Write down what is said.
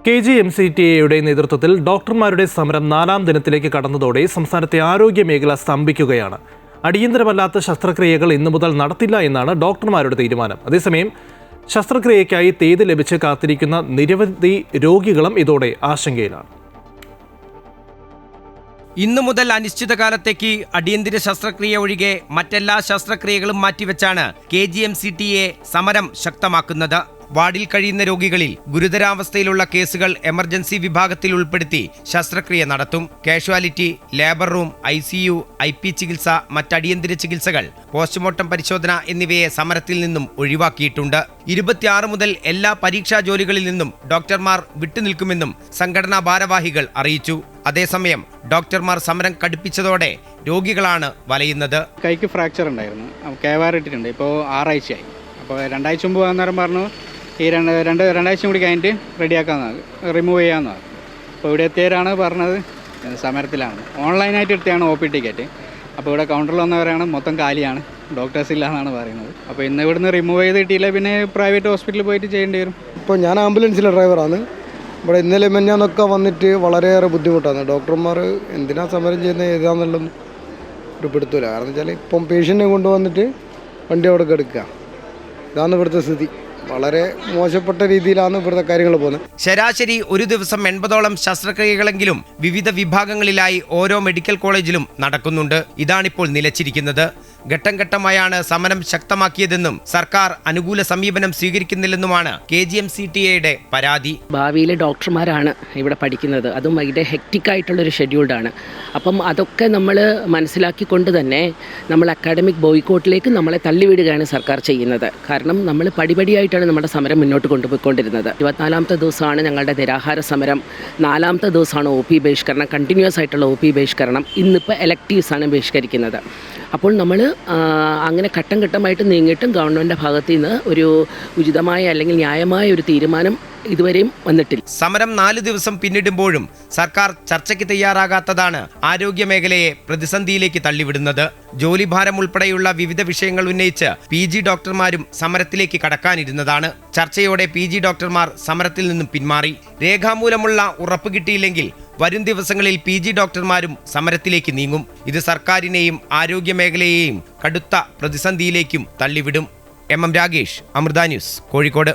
KGMCTAയുടെ നേതൃത്വത്തിൽ ഡോക്ടർമാരുടെ സമരം 4ാം ദിനത്തിലേക്ക് കടന്നതോടെ സംസ്ഥാനത്തെ ആരോഗ്യ മേഖല സ്തംഭിക്കുകയാണ്. അടിയന്തരമല്ലാത്ത ശസ്ത്രക്രിയകൾ ഇന്നു മുതൽ നടത്തില്ല എന്നാണ് ഡോക്ടർമാരുടെ തീരുമാനം. അതേസമയം ശസ്ത്രക്രിയയ്ക്കായി തീയതി ലഭിച്ച് കാത്തിരിക്കുന്ന നിരവധി രോഗികളും ഇതോടെ ആശങ്കയിലാണ്. ഇന്നു മുതൽ അനിശ്ചിതകാലത്തേക്ക് അടിയന്തര ശസ്ത്രക്രിയ ഒഴികെ മറ്റെല്ലാ ശസ്ത്രക്രിയകളും മാറ്റിവെച്ചാണ് KGMCTA സമരം ശക്തമാക്കുന്നത്. വാർഡിൽ കഴിയുന്ന രോഗികളിൽ ഗുരുതരാവസ്ഥയിലുള്ള കേസുകൾ എമർജൻസി വിഭാഗത്തിൽ ഉൾപ്പെടുത്തി ശസ്ത്രക്രിയ നടത്തും. Casualty, labour room, ICU, IP ചികിത്സ, മറ്റടിയന്തര ചികിത്സകൾ, പോസ്റ്റ്മോർട്ടം പരിശോധന എന്നിവയെ സമരത്തിൽ നിന്നും ഒഴിവാക്കിയിട്ടുണ്ട്. 26 മുതൽ എല്ലാ പരീക്ഷാ ജോലികളിൽ നിന്നും ഡോക്ടർമാർ വിട്ടുനിൽക്കുമെന്നും സംഘടനാ ഭാരവാഹികൾ അറിയിച്ചു. അതേസമയം ഡോക്ടർമാർ സമരം കടുപ്പിച്ചതോടെ രോഗികളാണ് വലയുന്നത്. കൈക്ക് ഫ്രാക്ചർ ഉണ്ടായിരുന്നു, KVR ഇട്ടിട്ടുണ്ട്. ഇപ്പോൾ 6 ആഴ്ചയായി. അപ്പോൾ 2 ആഴ്ച മുമ്പ് അന്നേരം പറഞ്ഞു ഈ രണ്ടാഴ്ച കൂടി കഴിഞ്ഞിട്ട് റെഡിയാക്കാമെന്നാണ്, റിമൂവ് ചെയ്യാമെന്നാണ്. അപ്പോൾ ഇവിടെ എത്തിയവരാണ് പറഞ്ഞത് സമരത്തിലാണ്. ഓൺലൈനായിട്ട് എടുത്തതാണ് OP ടിക്കറ്റ്. അപ്പോൾ ഇവിടെ കൗണ്ടറിൽ വന്നവരാണ് മൊത്തം കാലിയാണ്, ഡോക്ടേഴ്സ് ഇല്ല എന്നാണ് പറയുന്നത്. അപ്പോൾ ഇന്ന് ഇവിടുന്ന് റിമൂവ് ചെയ്ത് കിട്ടിയില്ല, പിന്നെ പ്രൈവറ്റ് ഹോസ്പിറ്റലിൽ പോയിട്ട് ചെയ്യേണ്ടി വരും. ഇപ്പോൾ ഞാൻ ആംബുലൻസിലെ ഡ്രൈവറാണ്. ഇവിടെ ഇന്നലെ മെഞ്ഞാന്നൊക്കെ വന്നിട്ട് വളരെയേറെ ബുദ്ധിമുട്ടാണ്. ഡോക്ടർമാർ എന്തിനാ സമരം ചെയ്യുന്നത് ഏതാണെന്നുള്ളത് ഒരു പിടുത്തമില്ല. കാരണം വെച്ചാൽ ഇപ്പം പേഷ്യൻറ്റിനെ കൊണ്ടുവന്നിട്ട് വണ്ടി അവിടെ എടുക്കുക, ഇതാണ് ഇവിടുത്തെ സ്ഥിതി. വളരെ മോശപ്പെട്ട രീതിയിലാണ് ഇവിടുത്തെ കാര്യങ്ങൾ പോകുന്നത്. ശരാശരി ഒരു ദിവസം 80ഓളം ശസ്ത്രക്രിയകളെങ്കിലും വിവിധ വിഭാഗങ്ങളിലായി ഓരോ മെഡിക്കൽ കോളേജിലും നടക്കുന്നുണ്ട്. ഇതാണിപ്പോൾ നിലച്ചിരിക്കുന്നത്. ഘട്ടം ഘട്ടമായാണ് സമരം ശക്തമാക്കിയതെന്നും സർക്കാർ അനുകൂല സമീപനം സ്വീകരിക്കുന്നില്ലെന്നുമാണ് KGMCTAയുടെ പരാതി. ഭാവിയിലെ ഡോക്ടർമാരാണ് ഇവിടെ പഠിക്കുന്നത്, അതും വളരെ ഹെക്റ്റിക്കായിട്ടുള്ളൊരു ഷെഡ്യൂൾഡാണ്. അപ്പം അതൊക്കെ നമ്മൾ മനസ്സിലാക്കിക്കൊണ്ട് തന്നെ നമ്മൾ അക്കാഡമിക് ബോയ്ക്കോട്ടിലേക്ക് നമ്മളെ തള്ളിവിടുകയാണ് സർക്കാർ ചെയ്യുന്നത്. കാരണം നമ്മൾ പടിപടിയായിട്ടാണ് നമ്മുടെ സമരം മുന്നോട്ട് കൊണ്ടുപോയിക്കൊണ്ടിരുന്നത്. 24ാമത്തെ ദിവസമാണ് ഞങ്ങളുടെ നിരാഹാര സമരം, 4ാമത്തെ ദിവസമാണ് OP ബഹിഷ്കരണം, കണ്ടിന്യൂസ് ആയിട്ടുള്ള OP ബഹിഷ്കരണം. ഇന്നിപ്പോൾ എലക്റ്റീവ്സാണ് ബഹിഷ്കരിക്കുന്നത്. അപ്പോൾ നമ്മൾ അങ്ങനെ ഘട്ടം ഘട്ടമായിട്ട് നീങ്ങിയിട്ടും ഗവൺമെൻറ്റിൻ്റെ ഭാഗത്തു നിന്ന് ഒരു ഉചിതമായ അല്ലെങ്കിൽ ന്യായമായ ഒരു തീരുമാനം ഇതുവരെയും വന്നിട്ടില്ല. സമരം 4 ദിവസം പിന്നിടുമ്പോഴും സർക്കാർ ചർച്ചയ്ക്ക് തയ്യാറാകാത്തതാണ് ആരോഗ്യ മേഖലയെ പ്രതിസന്ധിയിലേക്ക് തള്ളിവിടുന്നത്. ജോലിഭാരം ഉൾപ്പെടെയുള്ള വിവിധ വിഷയങ്ങൾ ഉന്നയിച്ച് PG ഡോക്ടർമാരും സമരത്തിലേക്ക് കടക്കാനിരുന്നതാണ്. ചർച്ചയോടെ PG ഡോക്ടർമാർ സമരത്തിൽ നിന്നും പിന്മാറി. രേഖാമൂലമുള്ള ഉറപ്പ് കിട്ടിയില്ലെങ്കിൽ വരും ദിവസങ്ങളിൽ PG ഡോക്ടർമാരും സമരത്തിലേക്ക് നീങ്ങും. ഇത് സർക്കാരിനെയും ആരോഗ്യ മേഖലയെയും കടുത്ത പ്രതിസന്ധിയിലേക്കും തള്ളിവിടും. MM Ragesh, Amrita News, Kozhikode.